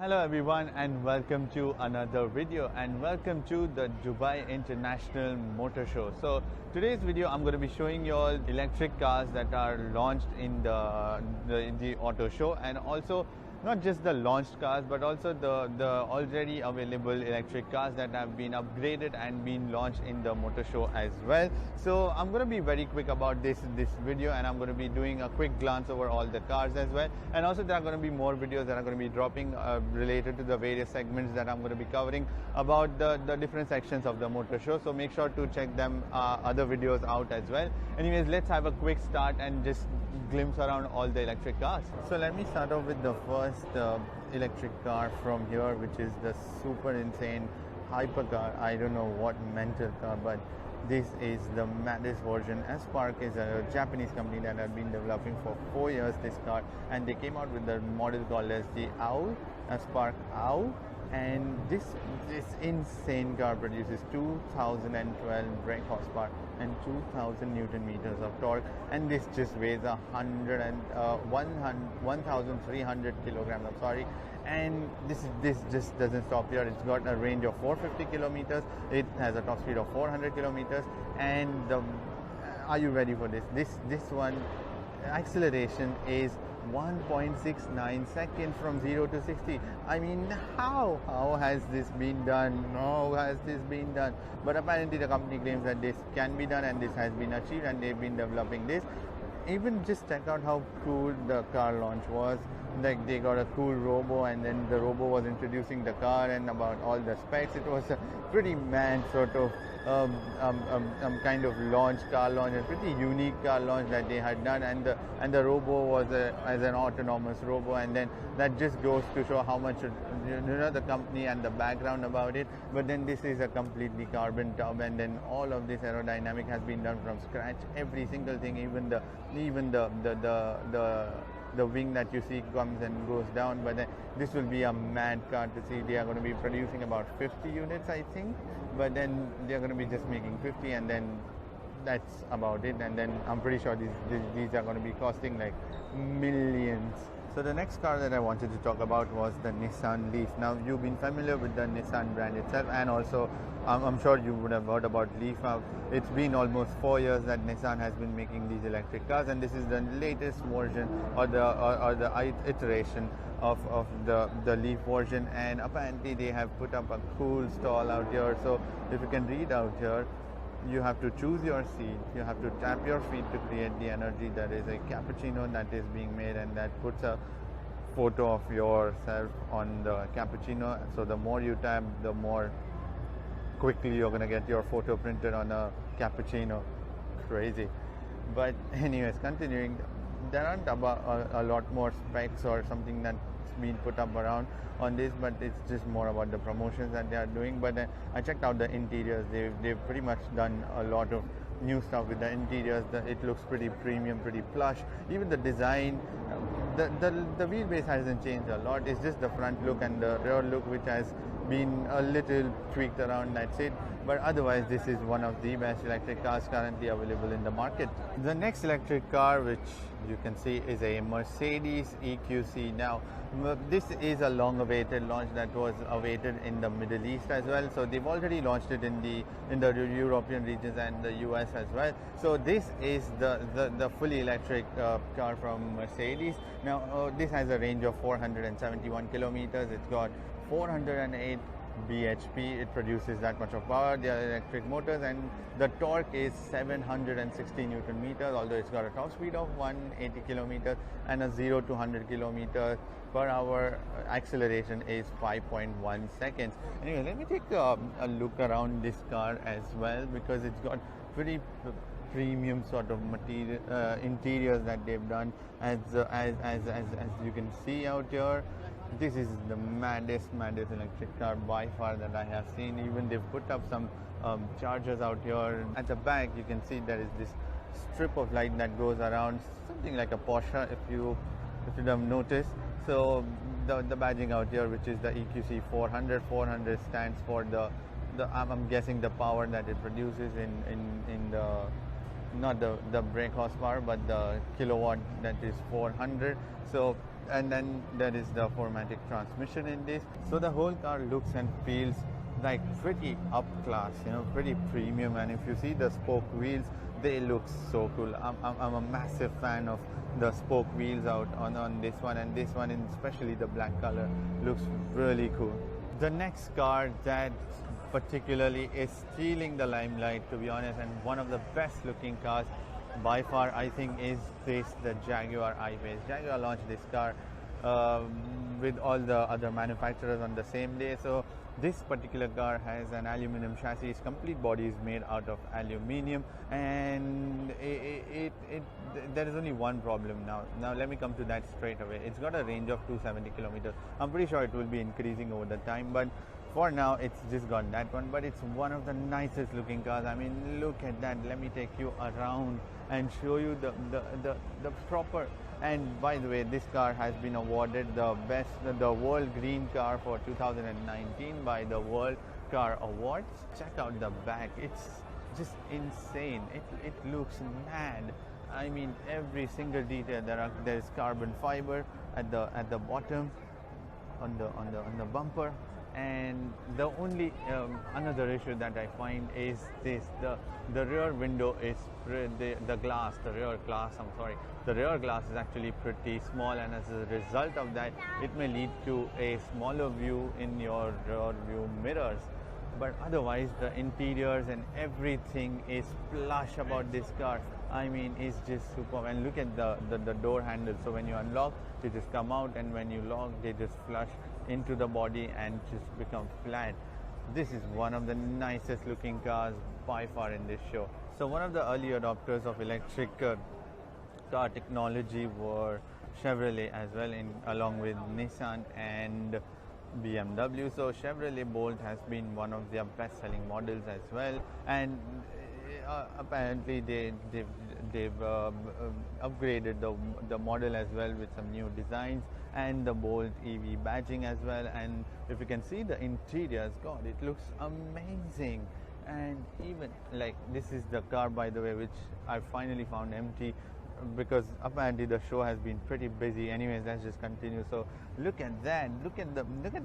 Hello everyone and welcome to another video and welcome to the Dubai International Motor Show. So today's video I'm going to be showing you all electric cars that are launched in the auto show, and also not just the launched cars but also the already available electric cars that have been upgraded and been launched in the motor show as well. So I'm going to be very quick about this video, and I'm going to be doing a quick glance over all the cars as well, and also there are going to be more videos that are going to be dropping related to the various segments that I'm going to be covering about the different sections of the motor show. So make sure to check them other videos out as well. Anyways, let's have a quick start and just glimpse around all the electric cars. So let me start off with the first electric car from here, which is the super insane hypercar. I don't know what mental car, but this is the maddest version. Spark is a Japanese company that had been developing for 4 years this car, and they came out with the model called as the Owl, Spark Owl. And this insane car produces 2012 brake horsepower and 2000 Newton meters of torque, and this just weighs 1300 kilograms. I'm sorry. And this just doesn't stop here. It's got a range of 450 kilometers. It has a top speed of 400 kilometers. And are you ready for this? This one acceleration is 1.69 seconds from 0 to 60. I mean, how has this been done? How has this been done? But apparently the company claims that this can be done and this has been achieved, and they've been developing this. Even just check out how cool the car launch was. Like, they got a cool robo, and then the robo was introducing the car and about all the specs. It was a pretty mad sort of kind of car launch, a pretty unique car launch that they had done, and the robo was as an autonomous robo, and then that just goes to show how much the company and the background about it. But then this is a completely carbon tub, and then all of this aerodynamic has been done from scratch. Every single thing, even the wing that you see comes and goes down. But then this will be a mad car to see. They are going to be producing about 50 units, I think, but then they are going to be just making 50, and then that's about it. And then I'm pretty sure these are going to be costing like millions. So the next car that I wanted to talk about was the Nissan Leaf. Now, you've been familiar with the Nissan brand itself, and also I'm sure you would have heard about Leaf. It's been almost 4 years that Nissan has been making these electric cars, and this is the latest version or the iteration of the Leaf version. And apparently they have put up a cool stall out here. So if you can read out here, you have to choose your seat, you have to tap your feet to create the energy. There is a cappuccino that is being made, and that puts a photo of yourself on the cappuccino. So the more you tap, the more quickly you're going to get your photo printed on a cappuccino. Crazy. But anyways, continuing, there aren't a lot more specs or something that's been put up around on this, but it's just more about the promotions that they are doing. But I checked out the interiors. They've pretty much done a lot of new stuff with the interiors. It looks pretty premium, pretty plush. Even the design, the wheelbase hasn't changed a lot. It's just the front look and the rear look which has been a little tweaked around, that's it. But otherwise, this is one of the best electric cars currently available in the market. The next electric car, which you can see, is a Mercedes EQC. Now, this is a long-awaited launch that was awaited in the Middle East as well. So they've already launched it in the European regions and the US as well. So this is the fully electric car from Mercedes. Now, this has a range of 471 kilometers. It's got 408 bhp. It produces that much of power. They are electric motors, and the torque is 760 Newton meters, although it's got a top speed of 180 kilometers and a 0 to 100 kilometers per hour acceleration is 5.1 seconds. Anyway, let me take a look around this car as well, because it's got pretty premium sort of material interiors that they've done. As you can see out here, this is the maddest electric car by far that I have seen. Even they've put up some chargers out here. At the back, you can see there is this strip of light that goes around, something like a Porsche, if you have noticed. So the badging out here, which is the EQC 400 stands for the I'm guessing the power that it produces in not the brake horsepower, but the kilowatt, that is 400. So, and then there is the 4-matic transmission in this. So the whole car looks and feels like pretty up class, pretty premium. And if you see the spoke wheels, they look so cool. I'm a massive fan of the spoke wheels out on this one, and this one, especially the black color, looks really cool. The next car that particularly is stealing the limelight, to be honest, and one of the best looking cars by far, I think, is the Jaguar I-Pace. Jaguar launched this car with all the other manufacturers on the same day. So this particular car has an aluminum chassis. Its complete body is made out of aluminium, and there is only one problem now. Now let me come to that straight away. It's got a range of 270 kilometers. I'm pretty sure it will be increasing over the time, but for now it's just got that one. But it's one of the nicest looking cars. I mean, look at that. Let me take you around and show you the proper. And by the way, this car has been awarded the World Green Car for 2019 by the World Car Awards. Check out the back. It's just insane. It looks mad. I mean, every single detail. There is carbon fiber at the bottom, on the bumper. And the only another issue that I find is this: the rear window is the rear glass is actually pretty small, and as a result of that, it may lead to a smaller view in your rear view mirrors. But otherwise, the interiors and everything is plush about this car. I mean, it's just superb. And look at the door handles. So when you unlock, they just come out, and when you lock, they just flush into the body and just become flat. This is one of the nicest looking cars by far in this show. So one of the early adopters of electric car technology were Chevrolet as well, along with Nissan and BMW. So Chevrolet Bolt has been one of their best-selling models as well, and apparently they've upgraded the model as well with some new designs and the Bolt EV badging as well. And if you can see the interiors, God, it looks amazing. And even like, this is the car, by the way, which I finally found empty, because apparently the show has been pretty busy. Anyways, let's just continue. So look at that. Look at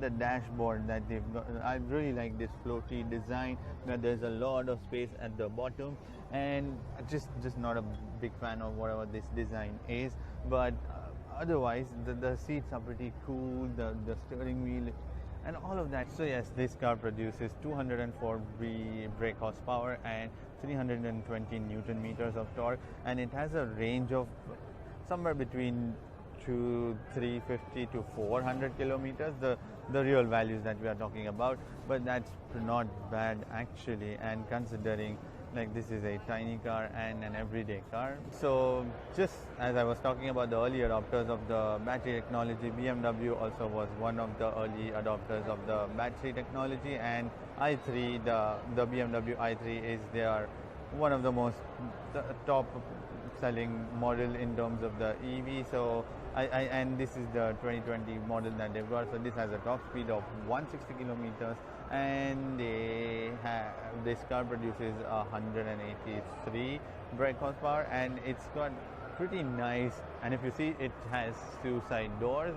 the dashboard that they've got. I really like this floaty design. Now there's a lot of space at the bottom, and just not a big fan of whatever this design is. But otherwise, the seats are pretty cool. The steering wheel and all of that. So yes, this car produces 204 brake horsepower and 320 Newton meters of torque, and it has a range of somewhere between 350 to 400 kilometers, the real values that we are talking about. But that's not bad actually, and considering like this is a tiny car and an everyday car. So just as I was talking about the early adopters of the battery technology, BMW also was one of the early adopters of the battery technology, and i3, the BMW i3 is one of the most top selling model in terms of the EV. So and this is the 2020 model that they've got. So this has a top speed of 160 kilometers, and this car produces 183 brake horsepower, and it's got pretty nice. And if you see, it has two side doors.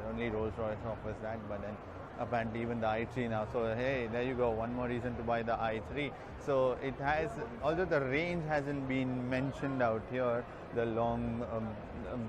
Only Rolls-Royce offers that, but then apparently even the i3 now. So hey, there you go, one more reason to buy the i3. So it has, although the range hasn't been mentioned out here, the long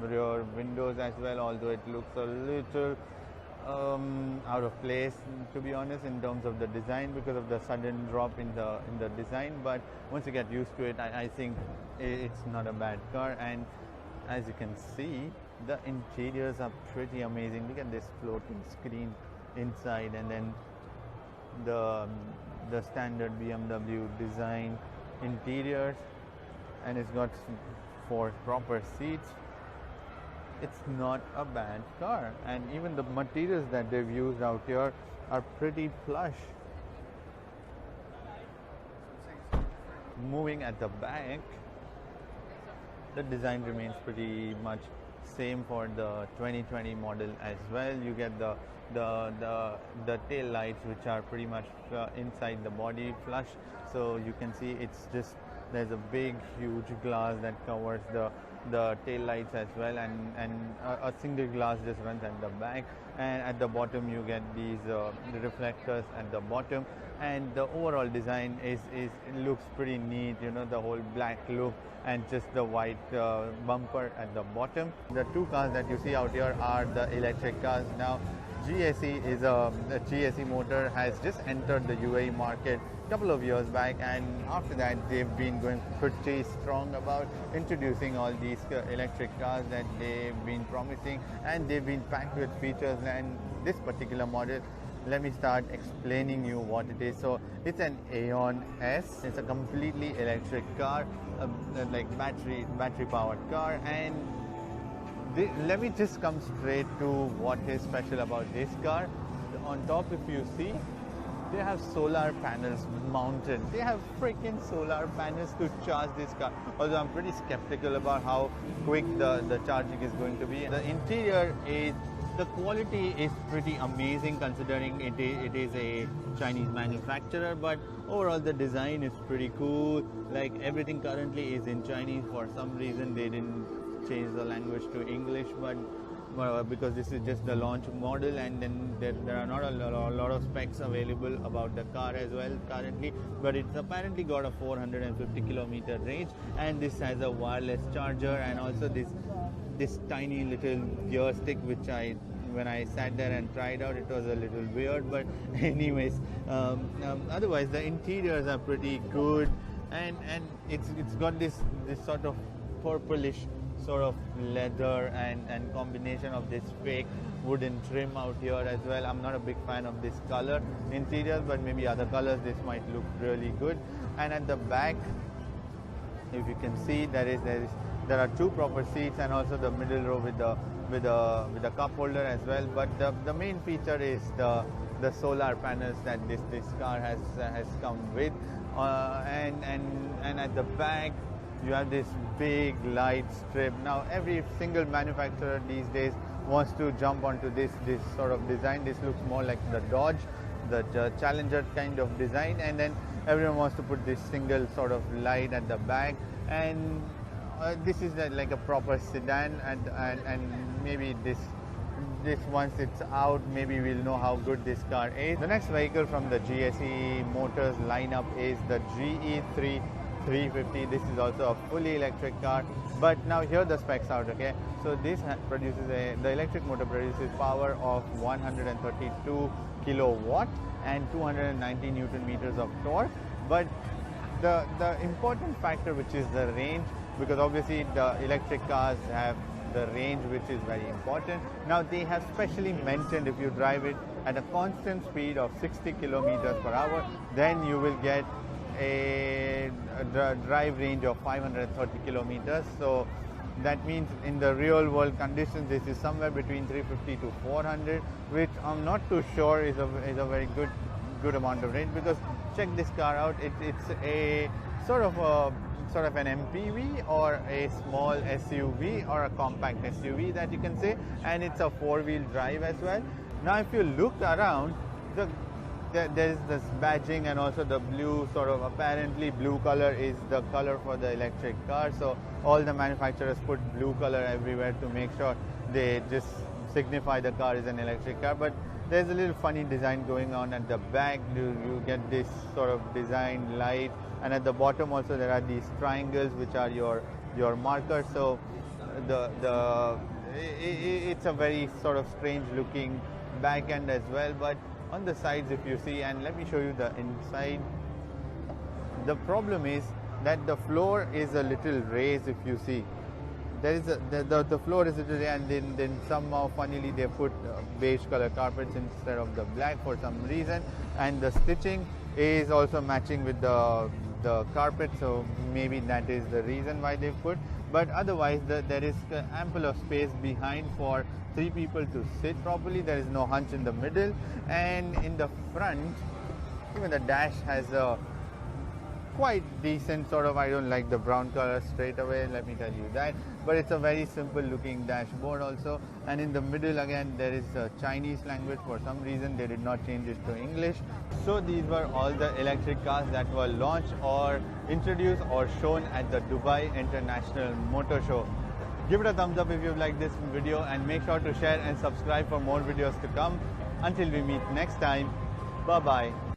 rear windows as well, although it looks a little out of place, to be honest, in terms of the design, because of the sudden drop in the design. But once you get used to it, I think it's not a bad car. And as you can see, the interiors are pretty amazing. Look at this floating screen inside, and then the standard BMW design interiors, and it's got 4 proper seats. It's not a bad car, and even the materials that they've used out here are pretty plush. Moving at the back, the design remains pretty much same for the 2020 model as well. You get the tail lights, which are pretty much inside the body flush, so you can see it's just There's a big huge glass that covers the tail lights as well, and a single glass just runs at the back, and at the bottom you get these reflectors at the bottom, and the overall design is it looks pretty neat, you know, the whole black look and just the white bumper at the bottom. The two cars that you see out here are the electric cars. Now GSE is the GSE motor has just entered the UAE market a couple of years back, and after that they've been going pretty strong about introducing all these electric cars that they've been promising, and they've been packed with features. And this particular model, let me start explaining you what it is. So it's an Aeon S. It's a completely electric car, like battery powered car. And let me just come straight to what is special about this car. On top, if you see, they have solar panels mounted. They have freaking solar panels to charge this car. Although I'm pretty skeptical about how quick the charging is going to be. The interior is, the quality is pretty amazing considering it is a Chinese manufacturer, but overall the design is pretty cool. Like everything currently is in Chinese. For some reason they didn't change the language to English, but because this is just the launch model, and then there are not a lot of specs available about the car as well currently, but it's apparently got a 450 kilometer range, and this has a wireless charger, and also this tiny little gear stick, which when I sat there and tried out, it was a little weird, but anyways, otherwise the interiors are pretty good, and it's got this sort of purplish sort of leather and combination of this fake wooden trim out here as well. I'm not a big fan of this color interior, but maybe other colors this might look really good. And at the back, if you can see, there are two proper seats, and also the middle row with a cup holder as well. But the main feature is the solar panels that this car has come with, and at the back you have this big light strip. Now every single manufacturer these days wants to jump onto this sort of design. This looks more like the Dodge, the Challenger kind of design, and then everyone wants to put this single sort of light at the back, and this is like a proper sedan, and maybe this once it's out, maybe we'll know how good this car is. The next vehicle from the GSE Motors lineup is the GE3 350. This is also a fully electric car, but now here are the specs out. Okay, so this produces the electric motor produces power of 132 kilowatt and 290 newton meters of torque. But the important factor, which is the range, because obviously the electric cars have the range, which is very important. Now they have specially mentioned if you drive it at a constant speed of 60 kilometers per hour, then you will get a drive range of 530 kilometers. So that means in the real world conditions, this is somewhere between 350 to 400, which I'm not too sure is a very good amount of range, because check this car out. It's a sort of an MPV or a small SUV or a compact SUV that you can say, and it's a four-wheel drive as well. Now if you look around, there is this badging, and also the blue sort of, apparently blue color is the color for the electric car. So all the manufacturers put blue color everywhere to make sure they just signify the car is an electric car. But there's a little funny design going on at the back. You get this sort of design light, and at the bottom also there are these triangles which are your markers. So it's a very sort of strange looking back end as well. But on the sides, if you see, and let me show you the inside, the problem is that the floor is a little raised. If you see, there is the floor is a little raised, and then somehow funnily they put beige color carpets instead of the black for some reason, and the stitching is also matching with the carpet, so maybe that is the reason why they put. But otherwise there is ample of space behind for three people to sit properly. There is no hunch in the middle, and in the front even the dash has a quite decent sort of, I don't like the brown color straight away, let me tell you that. but it's a very simple looking dashboard also. And in the middle again there is a Chinese language. For some reason they did not change it to English. So these were all the electric cars that were launched or introduced or shown at the Dubai International Motor Show. Give it a thumbs up if you liked this video, and make sure to share and subscribe for more videos to come. Until we meet next time, bye bye.